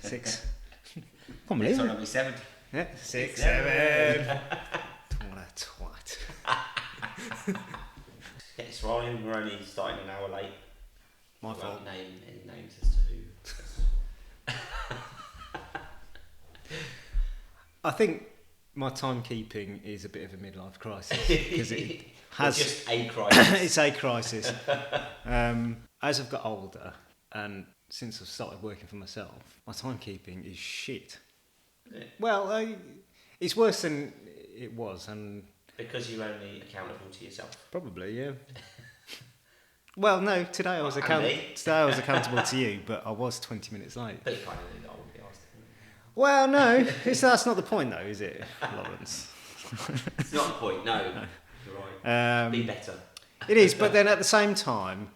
6. Can't It's believe on it. number 7. Yeah, 6, 7. What a twat. Get this rolling. We're only starting an hour late. My I fault. won't name any names as to who. I think my timekeeping is a bit of a midlife crisis because it has. Just a crisis. It's a crisis. As I've got older and since I've started working for myself, my timekeeping is shit. Yeah. Well, it's worse than it was, and Because you're only accountable to yourself. probably, yeah. Well, no, today I was accountable to you, but I was 20 minutes late. But you kind of knew that I wouldn't be asked. Well, no, that's not the point, though, is it, Lawrence? It's not the point, no. You're right. Be better. It is, but then at the same time,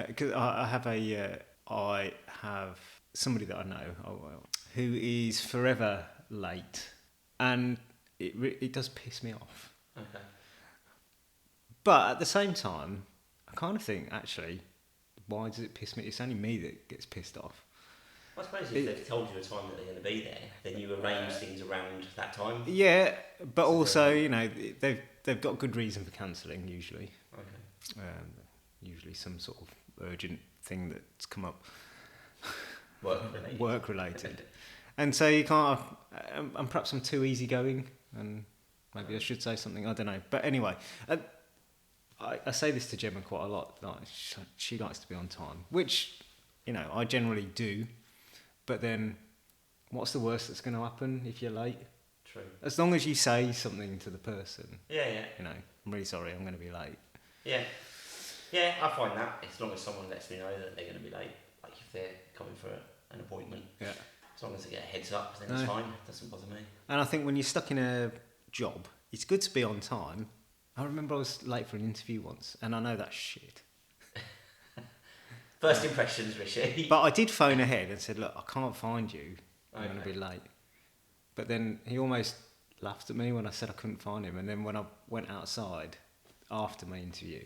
because I have somebody that I know who is forever late, and it does piss me off. Okay. But at the same time, I kind of think, actually, why does it piss me? It's only me that gets pissed off. I suppose if they've told you a time that they're going to be there, then you arrange things around that time. Yeah, but also, they've got good reason for cancelling, usually. Okay. Usually some sort of urgent thing that's come up. Work-related. Work-related. And so you can't... and perhaps I'm too easygoing, and maybe I should say something, I don't know. But anyway, I say this to Gemma quite a lot. Like, she likes to be on time, which, I generally do. But then, what's the worst that's going to happen if you're late? True. As long as you say something to the person. Yeah. I'm really sorry, I'm going to be late. Yeah. Yeah, I find that. As long as someone lets me know that they're going to be late, like if they're coming for an appointment. Yeah. As long as they get a heads up, then it's fine. It doesn't bother me. And I think when you're stuck in a job, it's good to be on time. I remember I was late for an interview once, and I know that's shit. First impressions, Rishi. But I did phone ahead and said, look, I can't find you. I'm going to be late. But then he almost laughed at me when I said I couldn't find him. And then when I went outside after my interview,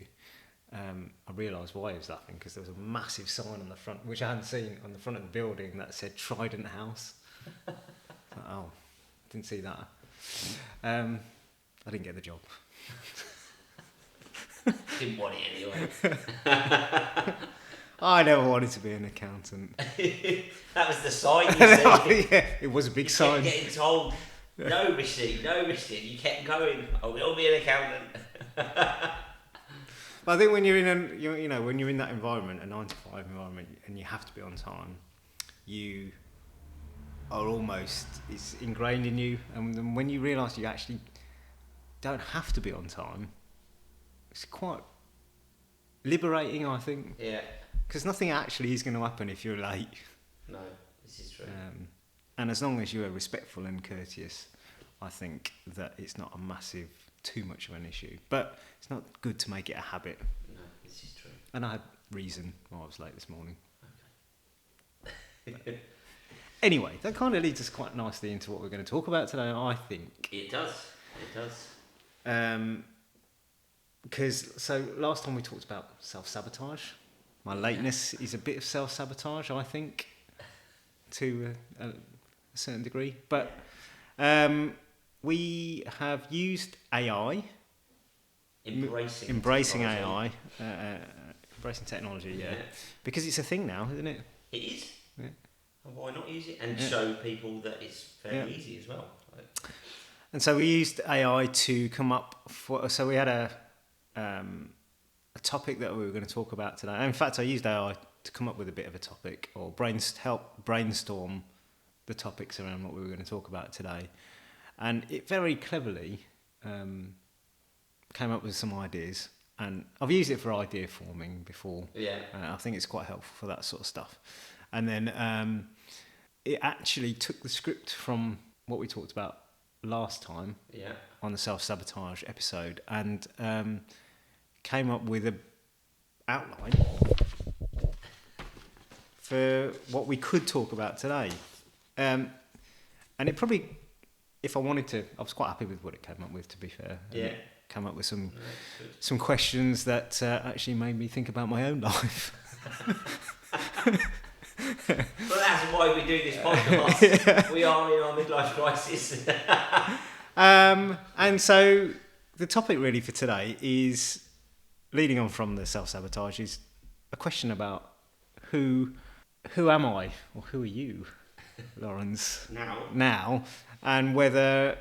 I realised why he was laughing, because there was a massive sign on the front, which I hadn't seen, on the front of the building that said Trident House. Oh, didn't see that. I didn't get the job. Didn't want it anyway. I never wanted to be an accountant. That was the sign you said. Yeah, it was a big sign. You kept getting told, no, Rishi. You kept going. I will be an accountant. But I think when you're in when you're in that environment, a 9-to-5 environment, and you have to be on time, you are almost, it's ingrained in you. And then when you realise you actually don't have to be on time, it's quite liberating, I think. Yeah. Because nothing actually is going to happen if you're late. No, this is true. And as long as you are respectful and courteous, I think that it's not too much of an issue. But it's not good to make it a habit. No, this is true. And I had reason why I was late this morning. Okay. Anyway, that kind of leads us quite nicely into what we're going to talk about today, I think. It does. Because last time we talked about self-sabotage. My lateness is a bit of self-sabotage, I think, to a certain degree. But we have used AI. Embracing AI. Embracing technology, yeah. Because it's a thing now, isn't it? It is. Yeah. And why not use it? And show people that it's very easy as well. And so we used AI to come up so we had a topic that we were going to talk about today. In fact, I used AI to come up with a bit of a topic, or help brainstorm the topics around what we were going to talk about today. And it very cleverly came up with some ideas. And I've used it for idea forming before. Yeah. I think it's quite helpful for that sort of stuff. And then it actually took the script from what we talked about last time on the self-sabotage episode, and came up with an outline for what we could talk about today. And it probably, if I wanted to, I was quite happy with what it came up with, to be fair. Yeah. It came up with some questions that actually made me think about my own life. But that's why we do this podcast. We are in our midlife crisis. And so the topic really for today is, leading on from the self-sabotage, is a question about who am I, or who are you, Lawrence, now, and whether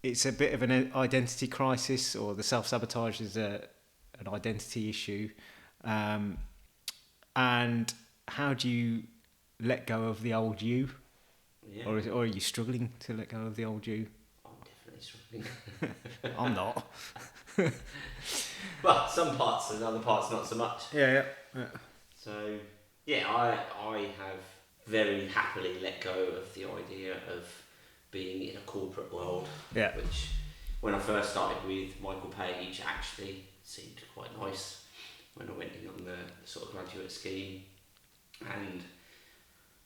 it's a bit of an identity crisis or the self-sabotage is an identity issue, and how do you let go of the old you, or are you struggling to let go of the old you? I'm definitely struggling. I'm not. Well, some parts and other parts not so much. Yeah. So, I have very happily let go of the idea of being in a corporate world, which when I first started with Michael Page actually seemed quite nice when I went in on the sort of graduate scheme and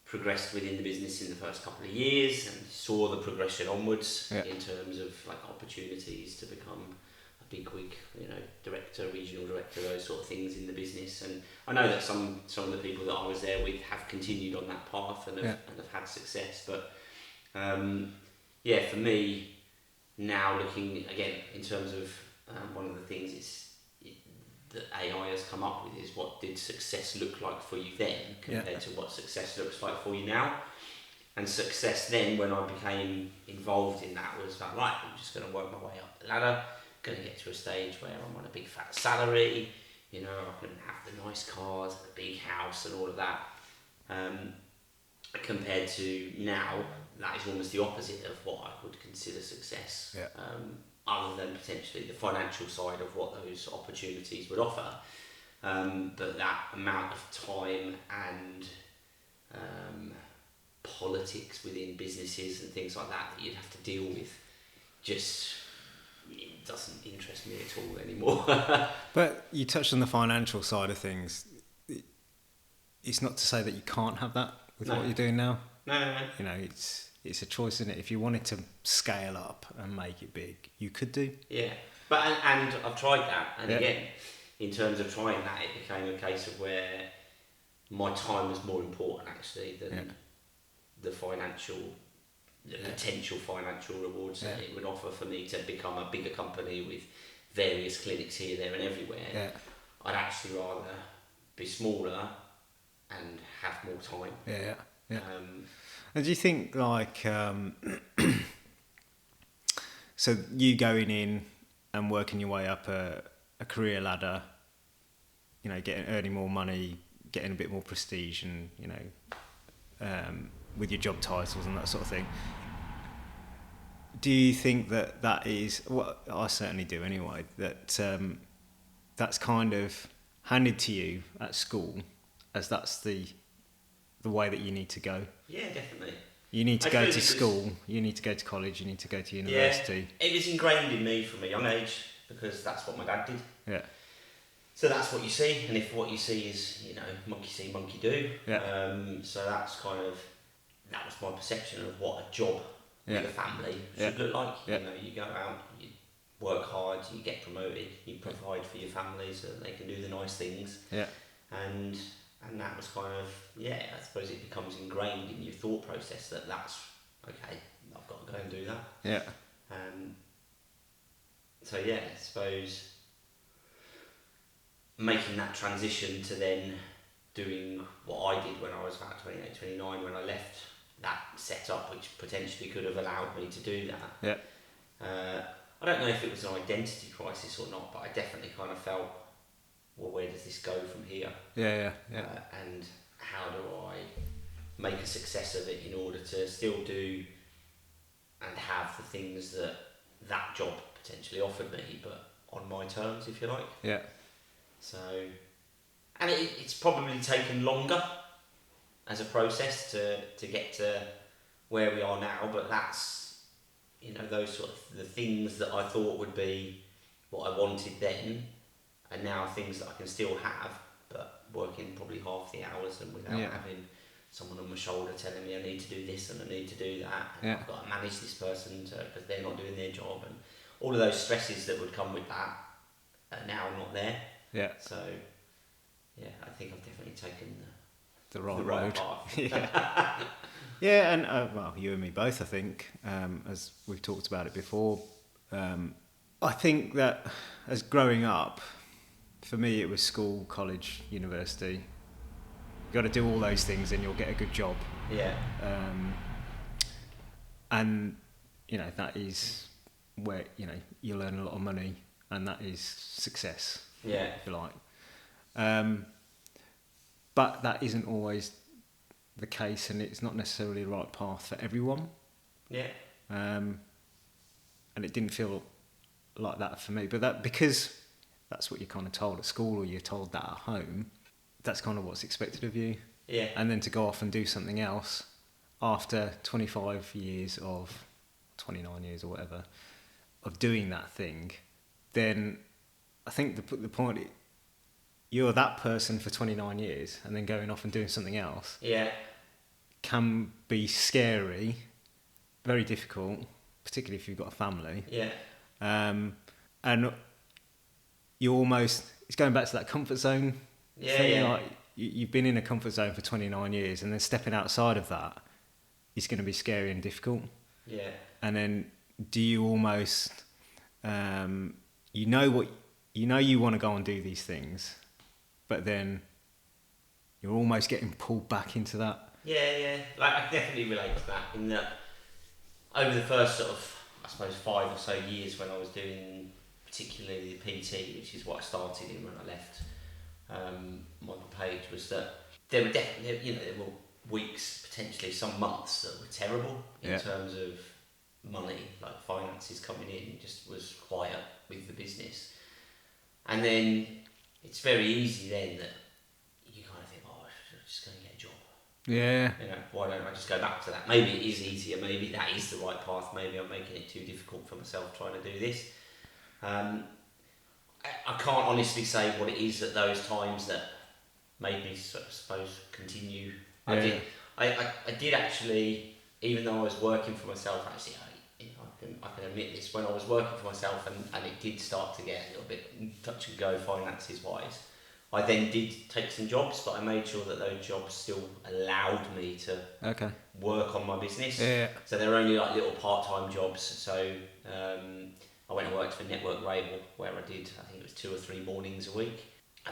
progressed within the business in the first couple of years and saw the progression onwards in terms of like opportunities to become a bigwig, director, regional director, those sort of things in the business. And I know that some of the people that I was there with have continued on that path and have had success. But for me now, looking again in terms of one of the things that AI has come up with is, what did success look like for you then compared to what success looks like for you now? And success then, when I became involved in that, was like, right, I'm just going to work my way up the ladder, going to get to a stage where I'm on a big fat salary, I can have the nice cars, the big house and all of that. Compared to now, that is almost the opposite of what I would consider success. Other than potentially the financial side of what those opportunities would offer. But that amount of time and politics within businesses and things like that you'd have to deal with, just it doesn't interest me at all anymore. But you touched on the financial side of things. It's not to say that you can't have that with what you're doing now. No. It's a choice, isn't it? If you wanted to scale up and make it big, you could do. Yeah, but and I've tried that, and again, in terms of trying that, it became a case of where my time was more important actually than the potential financial rewards that it would offer for me to become a bigger company with various clinics here, there, and everywhere. I'd actually rather be smaller and have more time. And do you think so you going in and working your way up a career ladder, earning more money, getting a bit more prestige, and with your job titles and that sort of thing, do you think that is, well, I certainly do anyway, that that's kind of handed to you at school as that's the way that you need to go? Yeah, definitely. You need to go to school, you need to go to college, you need to go to university. Yeah, it was ingrained in me from a young age because that's what my dad did. Yeah. So that's what you see, and if what you see is, monkey see, monkey do. So that's that was my perception of what a job with a family should look like. You go out, you work hard, you get promoted, you provide for your family so that they can do the nice things. And that was I suppose it becomes ingrained in your thought process that's okay, I've got to go and do that. So I suppose making that transition to then doing what I did when I was about 28, 29, when I left that setup, which potentially could have allowed me to do that. I don't know if it was an identity crisis or not, but I definitely felt, well, where does this go from here? And how do I make a success of it in order to still do and have the things that job potentially offered me, but on my terms, if you like. So, and it's probably taken longer as a process to get to where we are now, but that's, those sort of the things that I thought would be what I wanted then, and now things that I can still have, but working probably half the hours and without having someone on my shoulder telling me I need to do this and I need to do that, and I've got to manage this person because they're not doing their job, and all of those stresses that would come with that are now not there. So I think I've definitely taken the right right road. path. Yeah. Yeah, and well, you and me both, I think, as we've talked about it before. I think that as growing up, for me, it was school, college, university. You've got to do all those things and you'll get a good job. Yeah. And, that is where, you'll earn a lot of money, and that is success, if you like. But that isn't always the case, and it's not necessarily the right path for everyone. Yeah. And it didn't feel like that for me, but because that's what you're kind of told at school, or you're told that at home, that's kind of what's expected of you. Yeah. And then to go off and do something else after 25 years of 29 years or whatever of doing that thing, then I think the point, you're that person for 29 years and then going off and doing something else can be scary, very difficult, particularly if you've got a family. Yeah. And you almost, it's going back to that comfort zone thing. Yeah. Like you've been in a comfort zone for 29 years, and then stepping outside of that is going to be scary and difficult. Yeah. And then do you almost, you want to go and do these things, but then you're almost getting pulled back into that. Yeah. Like, I definitely relate to that, in that over the first sort of, I suppose, 5 or so years when I was doing particularly the PT, which is what I started in when I left Michael Page, was that there were definitely, there were weeks, potentially some months, that were terrible in terms of money, like finances coming in. It just was quiet with the business. And then it's very easy then that you kind of think, I'm just going to get a job. Yeah. Why don't I just go back to that? Maybe it is easier, maybe that is the right path, maybe I'm making it too difficult for myself trying to do this. I can't honestly say what it is at those times that made me, I suppose, continue. Yeah. I did actually, even though I was working for myself, actually, I can admit this, when I was working for myself and it did start to get a little bit touch and go finances wise, I then did take some jobs, but I made sure that those jobs still allowed me to work on my business. Yeah. So they were only like little part-time jobs. So I went and worked for Network Rail, where I did, I think it was 2 or 3 mornings a week.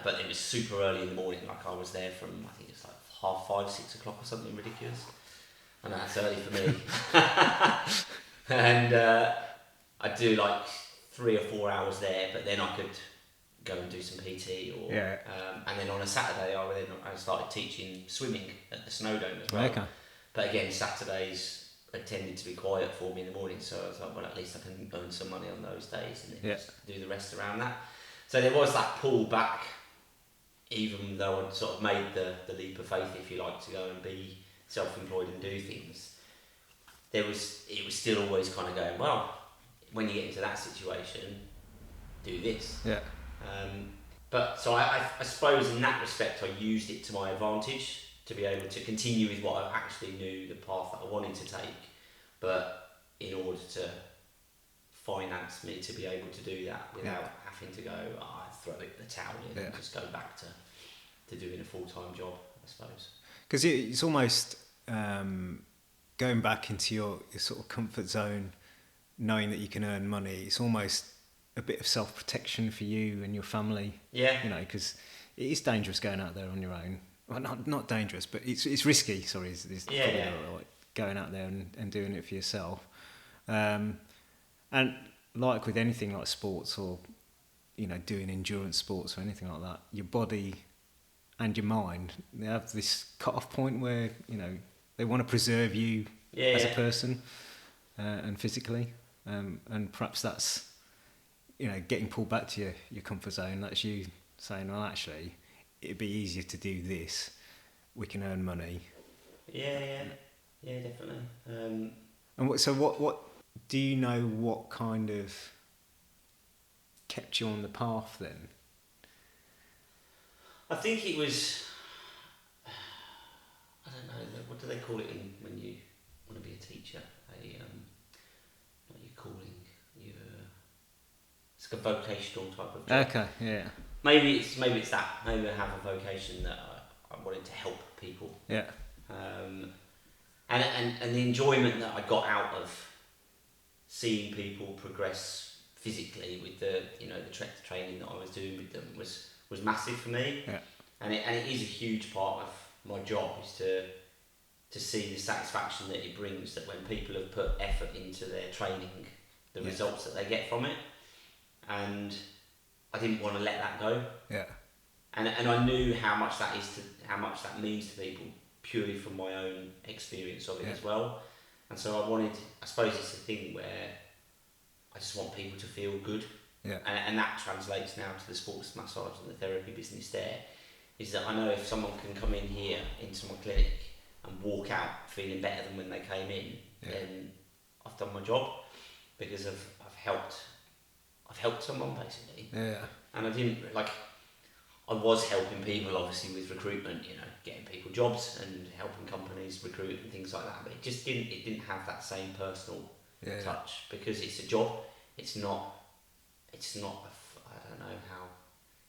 But it was super early in the morning, like I was there from, I think it's like 5:30, 6 o'clock or something ridiculous. And that's early for me. And I'd do like 3 or 4 hours there, but then I could go and do some PT, or and then on a Saturday I started teaching swimming at the Snowdome as well. Okay. But again, Saturdays tended to be quiet for me in the morning, so I was like, well, at least I can earn some money on those days and then just do the rest around that. So there was that pull back, even though I'd sort of made the leap of faith, if you like, to go and be self-employed and do things. It was still always kind of going, well, when you get into that situation, do this. Yeah. But so I suppose in that respect I used it to my advantage to be able to continue with what I actually knew, the path that I wanted to take, but in order to finance me to be able to do that without having to go, throw the towel in and just go back to doing a full-time job, I suppose. Because it's almost going back into your sort of comfort zone, knowing that you can earn money. It's almost a bit of self-protection for you and your family. Yeah. Because it is dangerous going out there on your own. Well, not dangerous, but it's risky. Sorry, is probably like going out there and doing it for yourself. And like with anything like sports or doing endurance sports or anything like that, your body and your mind, they have this cut-off point where they want to preserve you as a person and physically, and perhaps that's getting pulled back to your comfort zone. That's you saying, well, actually, it'd be easier to do this. We can earn money. Yeah, definitely. And so what do you know? What kind of kept you on the path then? I think it was, I don't know, what do they call it when you want to be a teacher? Not your calling, it's like a vocational type of job. Okay, yeah. Maybe it's that. Maybe I have a vocation that I wanted to help people. Yeah. And the enjoyment that I got out of seeing people progress physically with the training that I was doing with them was massive for me. Yeah. And it is a huge part of my job, is to see the satisfaction that it brings, that when people have put effort into their training, the results that they get from it. And I didn't want to let that go. Yeah. And I knew how much that means to people, purely from my own experience of it as well. And so I suppose it's a thing where I just want people to feel good. Yeah. And that translates now to the sports massage and the therapy business there, is that I know if someone can come in here into my clinic and walk out feeling better than when they came in, then I've done my job, because I've helped someone basically. Yeah. And I was helping people obviously with recruitment, getting people jobs and helping companies recruit and things like that, but it didn't have that same personal touch, because it's a job. It's not I don't know how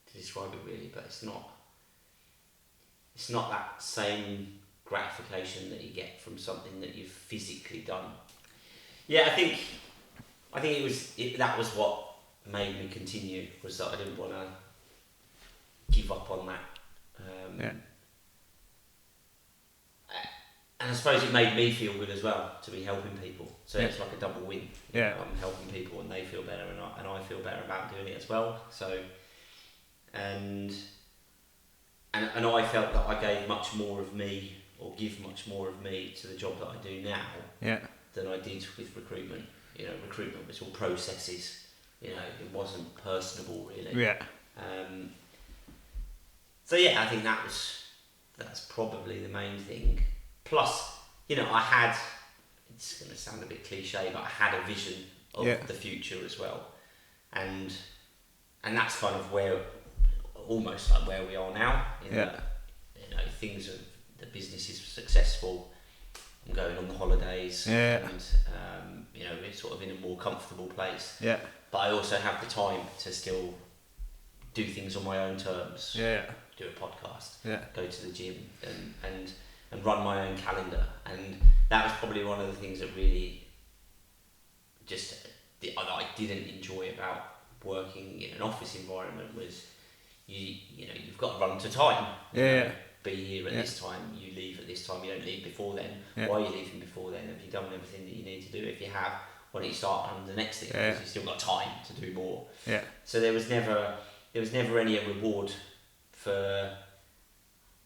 to describe it really, but it's not that same gratification that you get from something that you've physically done. Yeah, I think that was what made me continue, was that I didn't want to give up on that. And I suppose it made me feel good as well to be helping people. So it's like a double win. Yeah. I'm helping people and they feel better, and I feel better about doing it as well. So, and I felt that I gave much more of me, or give much more of me to the job that I do now than I did with recruitment. Recruitment was all processes. It wasn't personable really. Yeah. So I think that's probably the main thing. Plus, I had, it's going to sound a bit cliche, but I had a vision of the future as well. And that's kind of almost like where we are now. Things are, the business is successful. I'm going on the holidays. And, we're sort of in a more comfortable place. Yeah. But I also have the time to still do things on my own terms. Yeah. Do a podcast. Yeah. Go to the gym and run my own calendar. And that was probably one of the things that really that I didn't enjoy about working in an office environment, was you've got to run to time. Be here at this time, you leave at this time, you don't leave before then. Why are you leaving before then? Have you done everything that you need to do? If you have, why don't you start on the next thing? Because you've still got time to do more. Yeah. So there was never any reward for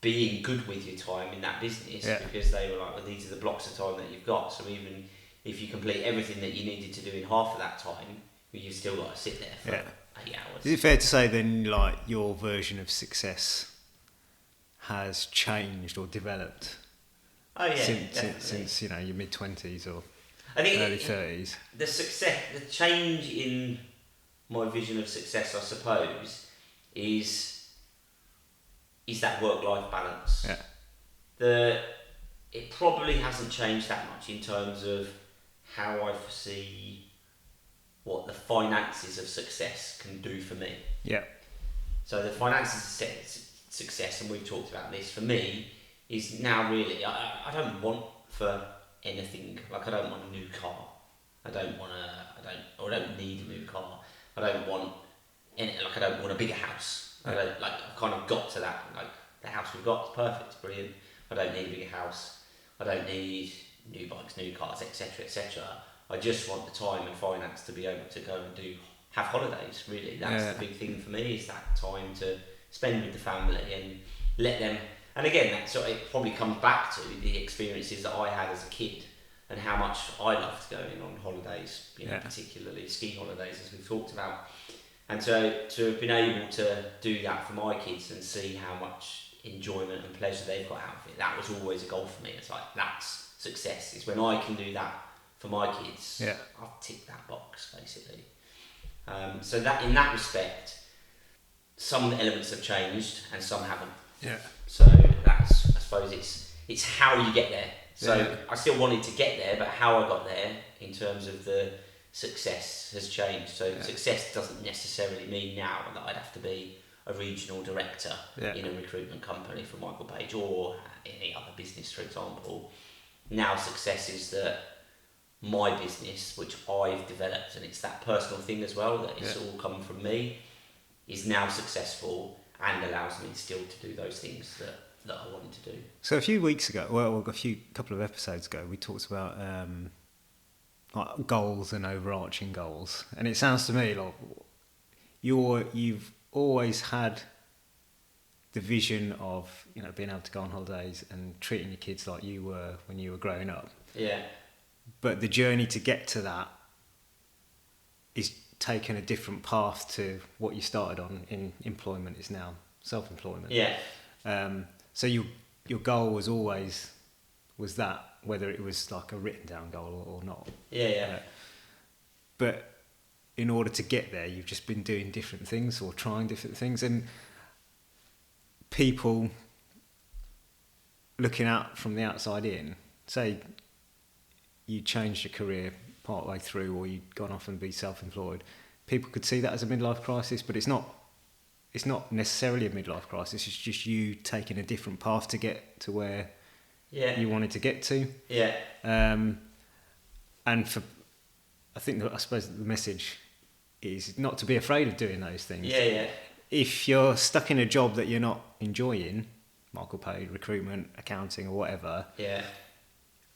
being good with your time in that business, because they were like, well, these are the blocks of time that you've got. So even if you complete everything that you needed to do in half of that time, you've still got to sit there for 8 hours. Is it fair to say then, like, your version of success has changed or developed? Oh yeah, since your mid-20s or I think early 30s. The change in my vision of success, I suppose, is that work-life balance. Yeah. It probably hasn't changed that much in terms of how I foresee what the finances of success can do for me. Yeah. So the finances of success, and we've talked about this, for me, is now really, I don't want for anything, like I don't want a new car. I don't need a new car. I don't want a bigger house. I've kind of got to that, like the house we've got is perfect, it's brilliant. I don't need a bigger house. I don't need new bikes, new cars, etc., etc. I just want the time and finance to be able to go and have holidays, really. That's the big thing for me, is that time to spend with the family and let them. And again, it probably comes back to the experiences that I had as a kid and how much I loved going on holidays, particularly ski holidays, as we've talked about. And so to have been able to do that for my kids and see how much enjoyment and pleasure they've got out of it, that was always a goal for me. It's like, that's success, is when I can do that for my kids. I've ticked that box, basically. So that, in that respect, some elements have changed and some haven't. Yeah. So that's, I suppose it's how you get there. So I still wanted to get there, but how I got there in terms of the success has changed. So success doesn't necessarily mean now that I'd have to be a regional director in a recruitment company for Michael Page, or any other business, for example. Now success is that my business, which I've developed, and it's that personal thing as well, that it's all come from me, is now successful and allows me still to do those things that I wanted to do. So a few weeks ago, couple of episodes ago, we talked about like goals and overarching goals, and it sounds to me like you've always had the vision of, you know, being able to go on holidays and treating your kids like you were when you were growing up. Yeah. But the journey to get to that is taking a different path to what you started on in employment is now self-employment. Yeah. So your goal was always that, whether it was like a written down goal or not. Yeah. But in order to get there, you've just been doing different things or trying different things, and people looking out from the outside in, say you changed your career partway through, or you'd gone off and be self-employed, people could see that as a midlife crisis, but it's not necessarily a midlife crisis. It's just you taking a different path to get to where you wanted to get to. Yeah. And I suppose the message is not to be afraid of doing those things. Yeah. If you're stuck in a job that you're not enjoying, market paid, recruitment, accounting, or whatever,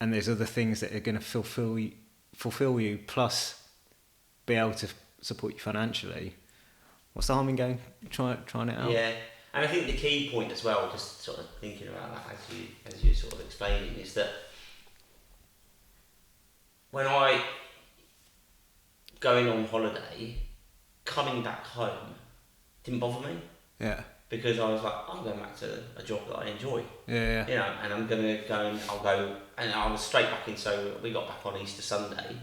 and there's other things that are going to fulfill you, plus be able to support you financially, what's the harm in going trying it out? Yeah, and I think the key point as well, just sort of thinking about that as you sort of explaining, is that when I going on holiday, coming back home didn't bother me. Yeah. Because I was like, I'm going back to a job that I enjoy. Yeah. You know, and I'm going to go and I'll go, and I was straight back in, so we got back on Easter Sunday,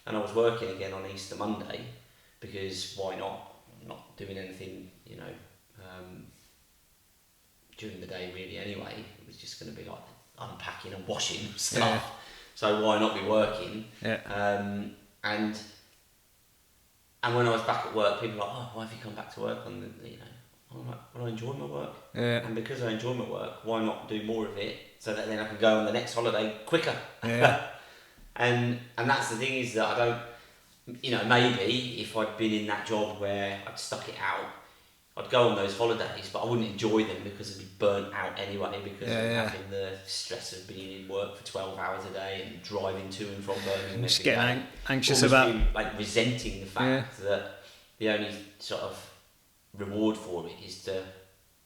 and I was working again on Easter Monday, because why not? I'm not doing anything, you know, during the day really anyway. It was just going to be like unpacking and washing stuff. Yeah. So why not be working? Yeah. And when I was back at work, people were like, oh, why have you come back to work on the, you know? I'm like, well, I enjoy my work. Yeah. And because I enjoy my work, why not do more of it so that then I can go on the next holiday quicker? Yeah. and that's the thing, is that I don't, you know, maybe if I'd been in that job where I'd stuck it out, I'd go on those holidays, but I wouldn't enjoy them because I'd be burnt out anyway, because of having the stress of being in work for 12 hours a day and driving to and from Birmingham. Just getting anxious almost about... being, like, resenting the fact that the only sort of reward for it is to,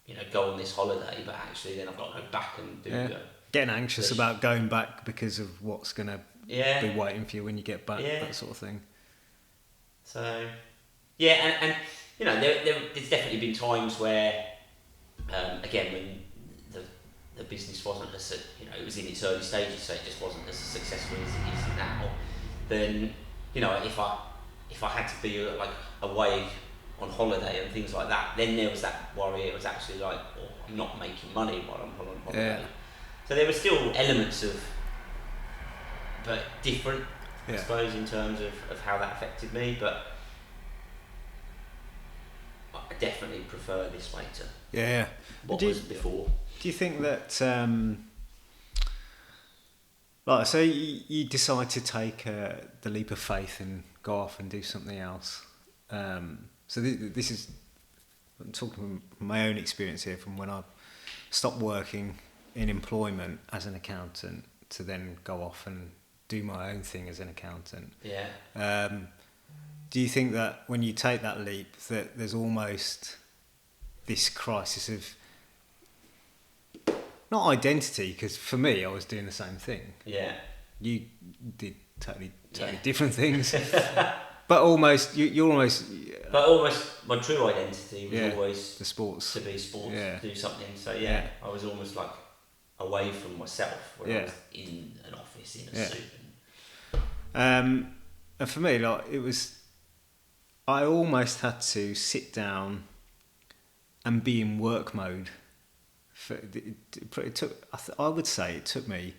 you know, go on this holiday, but actually then I've got to go back and do getting anxious about going back because of what's going to be waiting for you when you get back, that sort of thing. So and you know, there's definitely been times where again, when the business wasn't as, you know, it was in its early stages, so it just wasn't as successful as it is now, then, you know, if I had to be like away on holiday and things like that, then there was that worry. It was actually like, oh, I'm not making money while I'm on holiday. Yeah. So there were still elements of, but different, I suppose, in terms of how that affected me, but I definitely prefer this way to what was before. Do you think that, like, say you decide to take the leap of faith and go off and do something else, so this is, I'm talking from my own experience here, from when I stopped working in employment as an accountant to then go off and do my own thing as an accountant. Yeah. Do you think that when you take that leap, that there's almost this crisis of, not identity, because for me I was doing the same thing. Yeah. You did totally different things. But almost, you're almost... But almost, my true identity was always... the sports. To be sports, to do something. So I was almost like away from myself when I was in an office, in a suit. And for me, like, it was... I almost had to sit down and be in work mode. It took, I would say it took me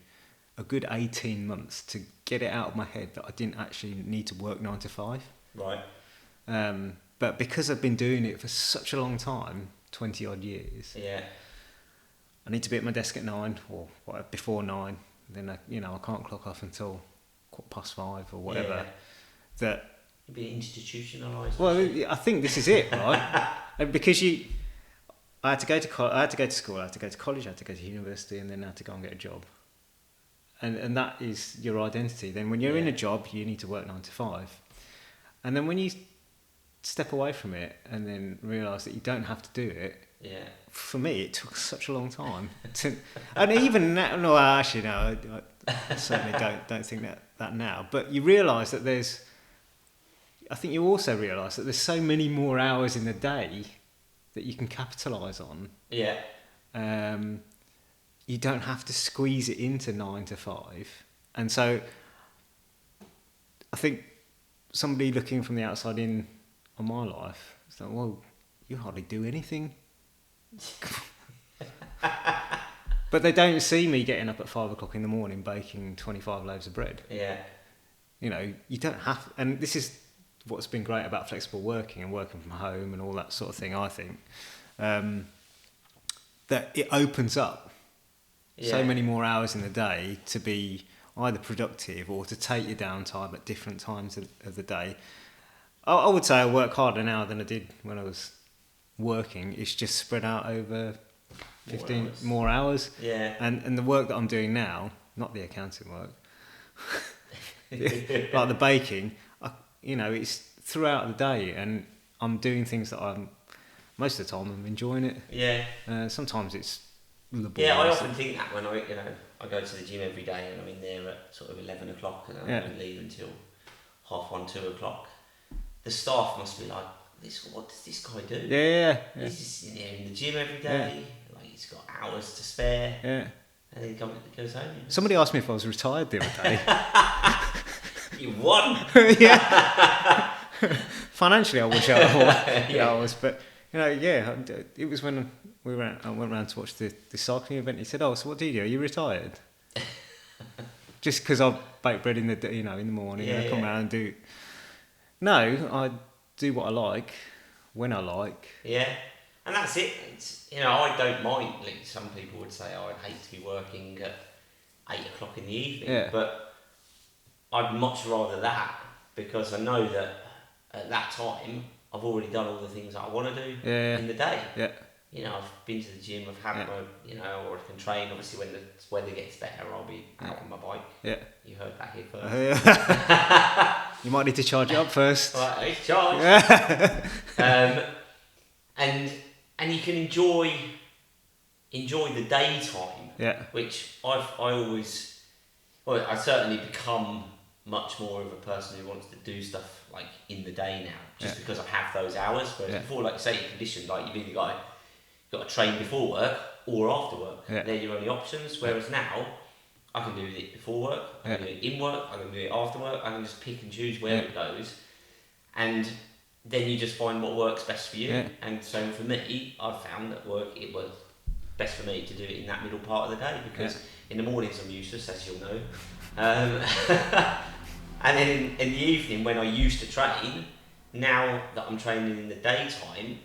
a good 18 months to get it out of my head that I didn't actually need to work 9 to 5. Right. But because I've been doing it for such a long time, 20 odd years, I need to be at my desk at 9 or whatever, before 9. Then I can't clock off until 5:15 or whatever. That you'd be institutionalised. Well, I think this is it, right? Because I had to go to school, I had to go to college, I had to go to university, and then I had to go and get a job. And that is your identity. Then when you're in a job, you need to work 9 to 5. And then when you step away from it and then realise that you don't have to do it, for me, it took such a long time. And even now, no, actually, no, I certainly don't think that now. But you realise that I think you also realise that there's so many more hours in the day that you can capitalise on. Yeah. You don't have to squeeze it into 9 to 5. And so I think somebody looking from the outside in on my life is like, well, you hardly do anything. But they don't see me getting up at 5 o'clock in the morning baking 25 loaves of bread. Yeah. You don't have, and this is what's been great about flexible working and working from home and all that sort of thing, I think, that it opens up so many more hours in the day to be either productive or to take your downtime at different times of the day. I would say I work harder now than I did when I was working. It's just spread out over 15 more hours. Yeah. And the work that I'm doing now, not the accounting work, like the baking, it's throughout the day, and I'm doing things that most of the time I'm enjoying it. Yeah. Sometimes it's laborious. Yeah, I often think that when I go to the gym every day and I'm in there at sort of 11 o'clock and I don't leave until 1:30, 2 o'clock. The staff must be like, what does this guy do? Yeah. He's just in the gym every day. Like he's got hours to spare. Yeah. And then he goes home. Somebody asked me if I was retired the other day. You won. Yeah. Financially, I wish I was, but it was when I went around to watch the cycling event. He said, "Oh, so what do you do? Are you retired?" Just because I bake bread in the morning and I come around and do. No, I do what I like when I like. Yeah, and that's it. I don't mind. Like some people would say, I'd hate to be working at 8 o'clock in the evening, but I'd much rather that, because I know that at that time I've already done all the things that I want to do in the day. Yeah. I've been to the gym. I've had my, or I can train. Obviously, when the weather gets better, I'll be out on my bike. Yeah. You heard that here first. You might need to charge it up first. Right, it's charged. And you can enjoy the daytime. Yeah. Which I certainly become much more of a person who wants to do stuff like in the day now, just because I have those hours. Whereas before, like you say, you're conditioned, like you've either got to train before work or after work. Yeah. They're your only options. Whereas now, I can do it before work, I can do it in work, I can do it after work, I can just pick and choose where it goes. And then you just find what works best for you. Yeah. And so for me, I've found that it works best for me to do it in that middle part of the day, because in the mornings I'm useless, as you'll know. And then in the evening, when I used to train, now that I'm training in the daytime,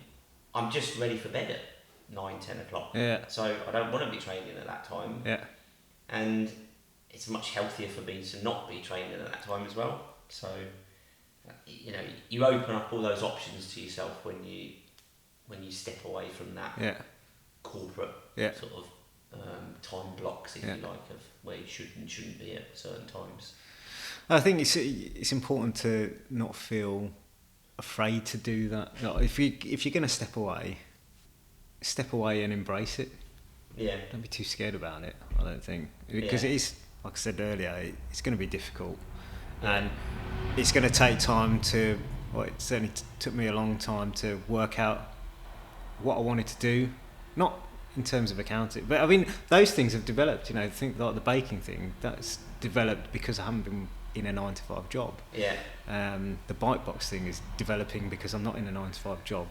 I'm just ready for bed at 9, 10 o'clock. Yeah. So I don't want to be training at that time. Yeah. And it's much healthier for me to not be training at that time as well. So, you open up all those options to yourself when you step away from that corporate sort of time blocks, if you like, of where you should and shouldn't be at certain times. I think it's important to not feel afraid to do that. If you're going to step away and embrace it. Yeah. Don't be too scared about it, I don't think. Because it is, like I said earlier, it's going to be difficult. Yeah. And it's going to take time it certainly took me a long time to work out what I wanted to do. Not in terms of accounting, but I mean, those things have developed, I think like the baking thing, that's developed because I haven't been in a 9 to 5 job. Yeah. The bike box thing is developing because I'm not in a 9 to 5 job.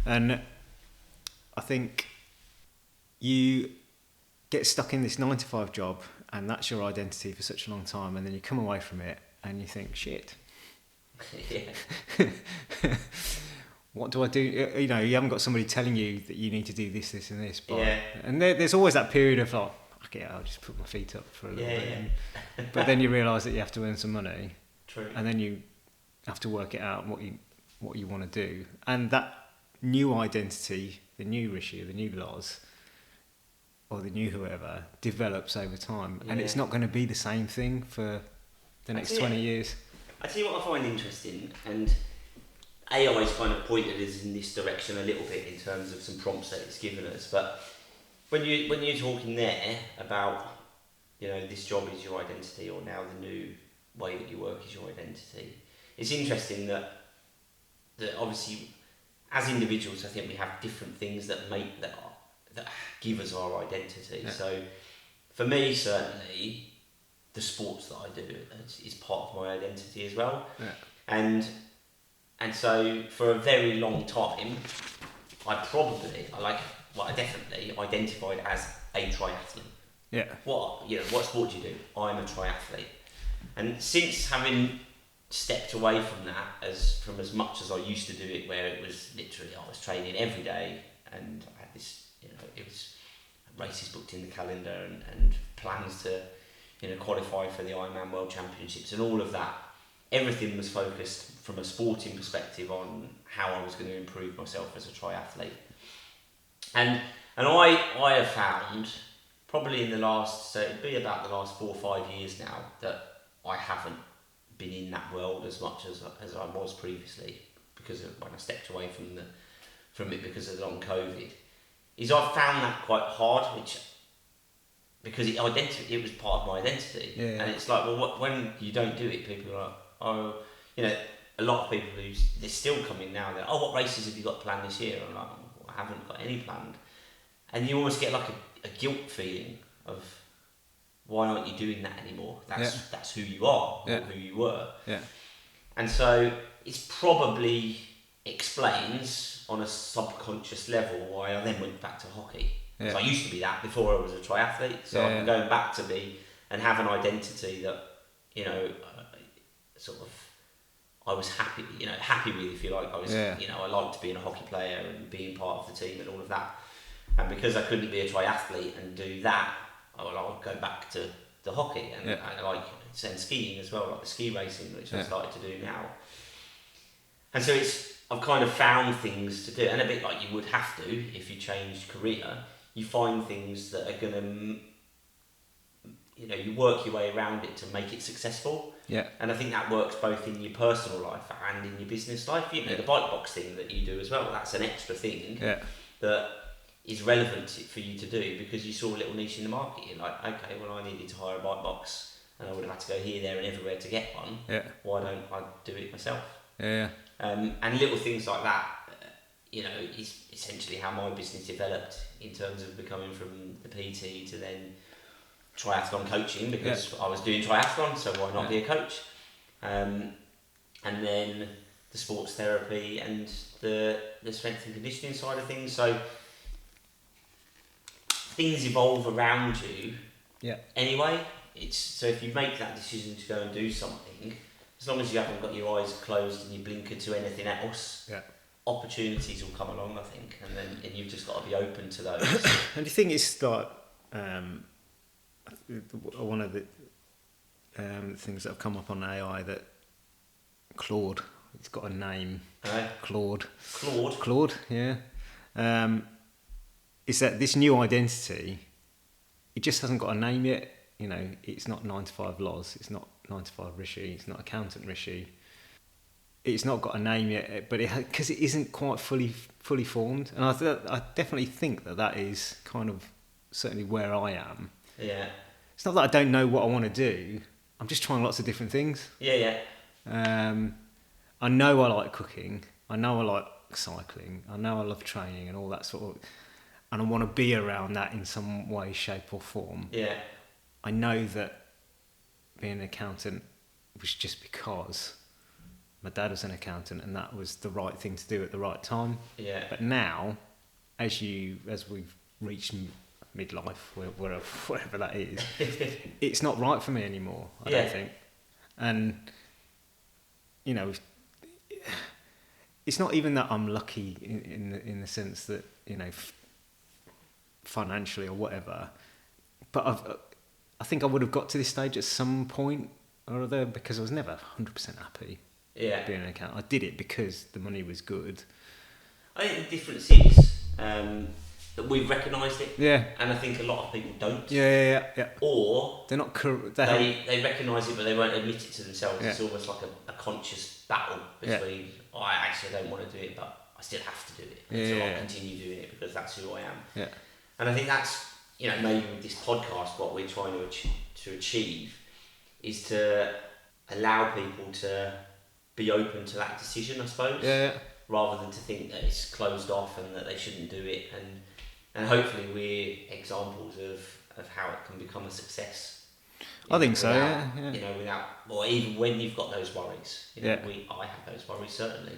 And I think you get stuck in this 9 to 5 job and that's your identity for such a long time, and then you come away from it and you think, shit. what do I do? You know, you haven't got somebody telling you that you need to do this, this, and this. And there's always that period of like, okay, I'll just put my feet up for a little bit. But then you realise that you have to earn some money. True. And then you have to work it out what you want to do. And that new identity, the new Rishi, the new Loz, or the new whoever, develops over time. And it's not going to be the same thing for the next 20 years. I tell you what I find interesting, and AI's kind of pointed us in this direction a little bit in terms of some prompts that it's given us. But when you're talking there about, you know, this job is your identity, or now the new way that you work is your identity, it's interesting that obviously as individuals, I think we have different things that give us our identity. Yeah. So for me, certainly, the sports that I do is part of my identity as well. Yeah. And so for a very long time, I definitely identified as a triathlete. Yeah. What sport do you do? I'm a triathlete. And since having stepped away from that, from as much as I used to do it, where it was literally I was training every day, and I had this, you know, it was races booked in the calendar and plans to, you know, qualify for the Ironman World Championships and all of that. Everything was focused from a sporting perspective on how I was going to improve myself as a triathlete. And I have found probably in the last, so it'd be about the last 4 or 5 years now, that I haven't been in that world as much as I was previously, because of when I stepped away from it because of long COVID. Is I've found that quite hard, because it was part of my identity. Yeah. And it's like, well, when you don't do it, people are like, oh, you know, a lot of people they're still coming now. They're, oh, what races have you got planned this year? I'm like, well, I haven't got any planned. And you almost get like a guilt feeling of, why aren't you doing that anymore? That's who you are, not who you were. Yeah. And so it's probably explains on a subconscious level why I then went back to hockey. Because I used to be that before I was a triathlete. So I'm going back to be and have an identity that, you know, sort of I was happy with, if you like. I was, you know, I liked being a hockey player and being part of the team and all of that. And because I couldn't be a triathlete and do that, I'll go back to the hockey and I like skiing as well, like the ski racing, which I started to do now. And so I've kind of found things to do, and a bit like you would have to if you changed career, you find things that are going to, you know, you work your way around it to make it successful. Yeah. And I think that works both in your personal life and in your business life. You know, the bike box thing that you do as well, that's an extra thing that is relevant for you to do because you saw a little niche in the market. You're like, okay, well, I needed to hire a bike box and I would have had to go here, there and everywhere to get one. Yeah. Why don't I do it myself? Yeah. And little things like that, you know, is essentially how my business developed in terms of becoming from the PT to then triathlon coaching, because I was doing triathlon, so why not be a coach? And then the sports therapy and the strength and conditioning side of things. So things evolve around you. Yeah. Anyway, so if you make that decision to go and do something, as long as you haven't got your eyes closed and you blinker to anything else, opportunities will come along, I think, and you've just got to be open to those. And do you think it's like one of the things that have come up on AI that Claude, it's got a name, Claude, yeah, is that this new identity, it just hasn't got a name yet. You know, it's not 9 to 5 Loz, it's not 9 to 5 Rishi, it's not accountant Rishi. It's not got a name yet, but because it isn't quite fully formed, and I definitely think that is kind of certainly where I am. Yeah. It's not that I don't know what I want to do. I'm just trying lots of different things. Yeah. I know I like cooking. I know I like cycling. I know I love training and all that sort of, and I want to be around that in some way, shape or form. Yeah. I know that being an accountant was just because my dad was an accountant and that was the right thing to do at the right time. Yeah. But now, as we've reached midlife, wherever that is, it's not right for me anymore, I don't think. And, you know, it's not even that I'm lucky in the sense that, you know, financially or whatever, but I think I would have got to this stage at some point or other, because I was never 100% happy being an accountant. I did it because the money was good. I think the difference is that we've recognised it, and I think a lot of people don't. Or they're not. They recognise it, but they won't admit it to themselves. It's almost like a conscious battle between. Oh, I don't want to do it, but I still have to do it. So I'll continue doing it because that's who I am. And I think that's, you know, maybe with this podcast, what we're trying to achieve is to allow people to be open to that decision, I suppose. Rather than to think that it's closed off and that they shouldn't do it, and hopefully we're examples of how it can become a success. I think so. You know, without, or even when you've got those worries. You know, I have those worries certainly.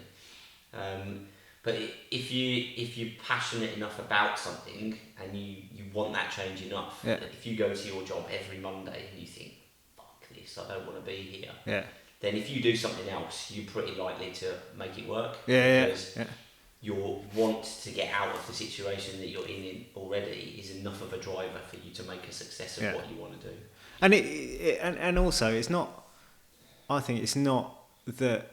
But if you're passionate enough about something and you want that change enough, that if you go to your job every Monday and you think, "Fuck this, I don't want to be here," then if you do something else, you're pretty likely to make it work. Because your want to get out of the situation that you're in already is enough of a driver for you to make a success of what you want to do. And and also, it's not. I think it's not that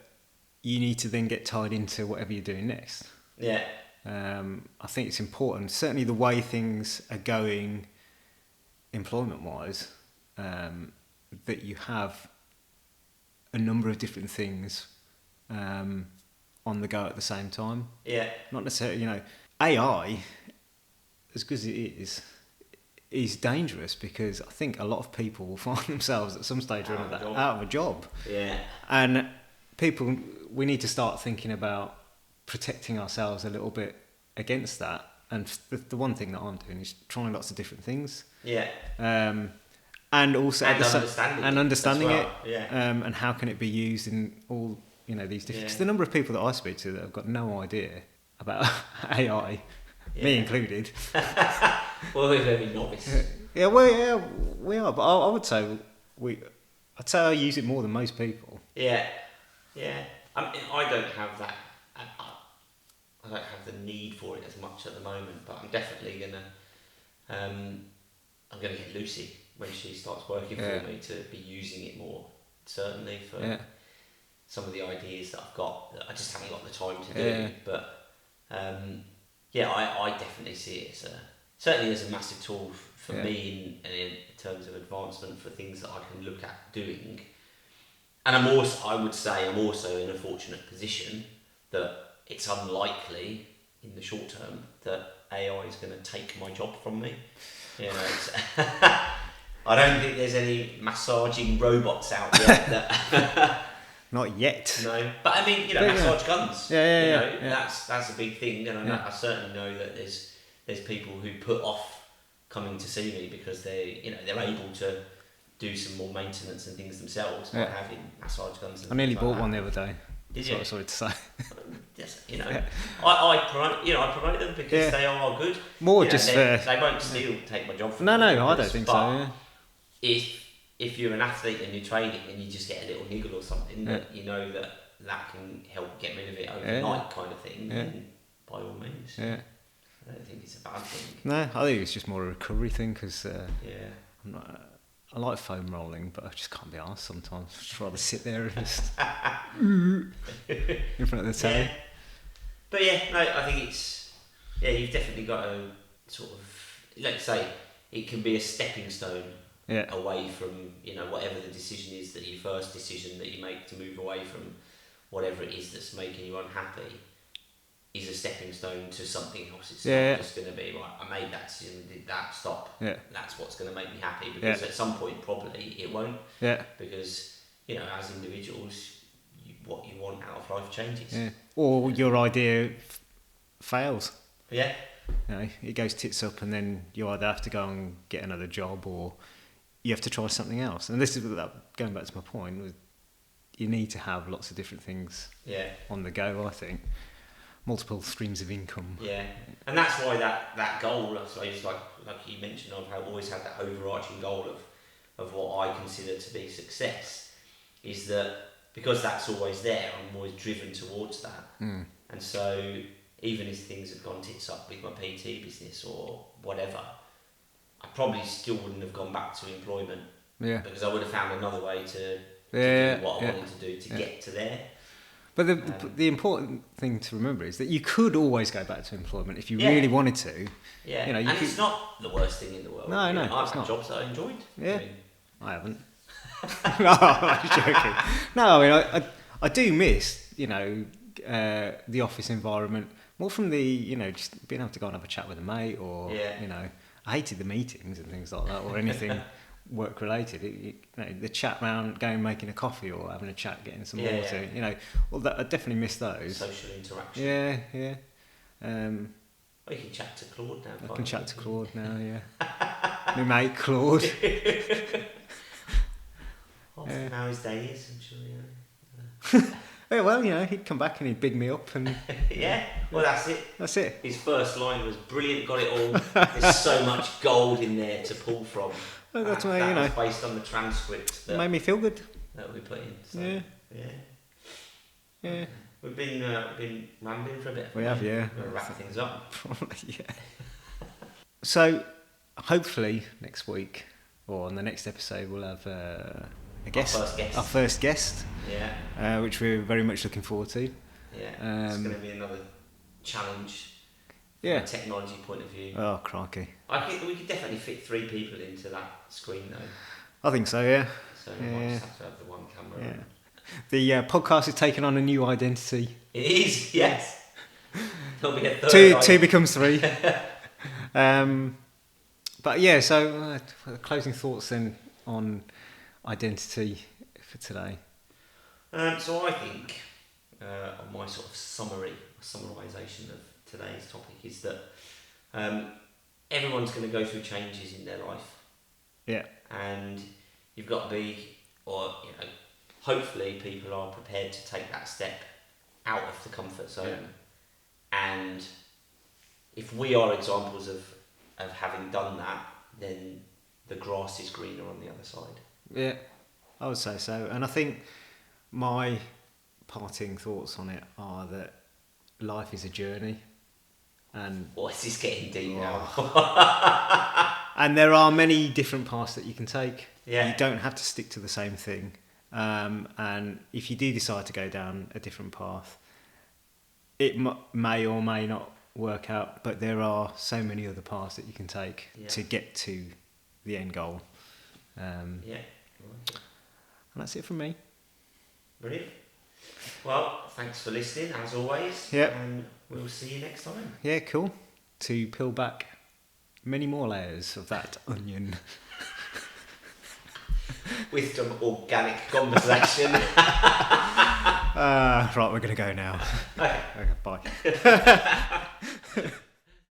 you need to then get tied into whatever you're doing next. I think it's important. Certainly, the way things are going, employment-wise, that you have a number of different things on the go at the same time. Not necessarily, you know, AI, as good as it is dangerous, because I think a lot of people will find themselves at some stage out of a job. And we need to start thinking about protecting ourselves a little bit against that. And the one thing that I'm doing is trying lots of different things. And also understanding it, and how can it be used in all, you know, these different. Because the number of people that I speak to that have got no idea about AI, me included. Well, we're very novice. We are. But I would say I'd say I use it more than most people. I mean, I don't have that. I don't have the need for it as much at the moment, but I'm definitely I'm gonna get Lucy when she starts working for me to be using it more, certainly for some of the ideas that I've got that I just haven't got the time to do. But I definitely see it certainly as a massive tool for me in terms of advancement for things that I can look at doing. And I would say I'm also in a fortunate position that it's unlikely in the short term that AI is going to take my job from me. You know, I don't think there's any massaging robots out there that not yet. No, but I mean, you know, massage guns. That's a big thing, and I certainly know that there's people who put off coming to see me because they're able to do some more maintenance and things themselves by having massage guns. I nearly bought one the other day. Did you? Sorry to say. Yes, you know, I promote them because they are good. They won't still take my job from me. No, I don't think so. If you're an athlete and you're training and you just get a little niggle or something, that you know that can help get rid of it overnight, kind of thing, then by all means. I don't think it's a bad thing. No, I think it's just more a recovery thing because I like foam rolling, but I just can't be arsed sometimes. I'd just rather sit there and just in front of the telly. But I think it's you've definitely got to sort of, let's say, it can be a stepping stone away from, you know, whatever the decision is, that your first decision that you make to move away from whatever it is that's making you unhappy is a stepping stone to something else. It's not just going to be, right, I made that decision, did that, stop. That's what's going to make me happy, because at some point probably it won't. Because, you know, as individuals, what you want out of life changes. Or your idea fails. You know, it goes tits up, and then you either have to go and get another job, or you have to try something else. And this is going back to my point. You need to have lots of different things on the go, I think. Multiple streams of income. And that's why that goal, I suppose, like you mentioned, I've always had that overarching goal of what I consider to be success, is that because that's always there, I'm always driven towards that. And so even if things had gone tits up with my PT business or whatever, I probably still wouldn't have gone back to employment. Yeah. Because I would have found another way to do what I wanted to do to get to there. But the important thing to remember is that you could always go back to employment if you really wanted to. Yeah, you know, and it's not the worst thing in the world. No, I've it's had not. jobs that I enjoyed. Yeah, I haven't. No, I'm joking. No, I mean, I do miss, the office environment more from the, just being able to go and have a chat with a mate or, I hated the meetings and things like that or anything work related. The chat round, going making a coffee or having a chat, getting some water. All that, I definitely miss those. Social interaction. Yeah. You can chat to Claude now. I can chat to Claude now. Yeah. My mate Claude. How his day is, I'm sure you know. Yeah, well, he'd come back and he'd big me up and. Yeah. Well, that's it. That's it. His first line was brilliant. Got it all. There's so much gold in there to pull from. Well, that's why was based on the transcript. That made me feel good. That we put in. So, yeah. We've been rambling for a bit. We have, yeah. We're going to wrap things up. Probably, yeah. So, hopefully next week or on the next episode we'll have a guest. Our first guest. Yeah. Which we're very much looking forward to. Yeah. It's going to be another challenge. From a technology point of view. Oh, crikey. I think we could definitely fit 3 people into that screen though. I think so, yeah. So we might just have to have the one camera. Yeah. The podcast is taking on a new identity. It is, yes. There'll be a third. Two becomes 3. But yeah, so closing thoughts then on identity for today. So I think on my sort of summarisation of today's topic is that everyone's going to go through changes in their life. Yeah. And you've got to be, hopefully people are prepared to take that step out of the comfort zone. Yeah. And if we are examples of having done that, then the grass is greener on the other side. Yeah, I would say so. And I think my parting thoughts on it are that life is a journey. And this is getting deep now. And there are many different paths that you can take. Yeah. You don't have to stick to the same thing. And if you do decide to go down a different path, it may or may not work out, but there are so many other paths that you can take to get to the end goal. And that's it from me. Brilliant. Well, thanks for listening, as always. Yep. And we'll see you next time. Yeah, cool. To peel back many more layers of that onion. With some organic conversation. Right, we're going to go now. Okay, bye.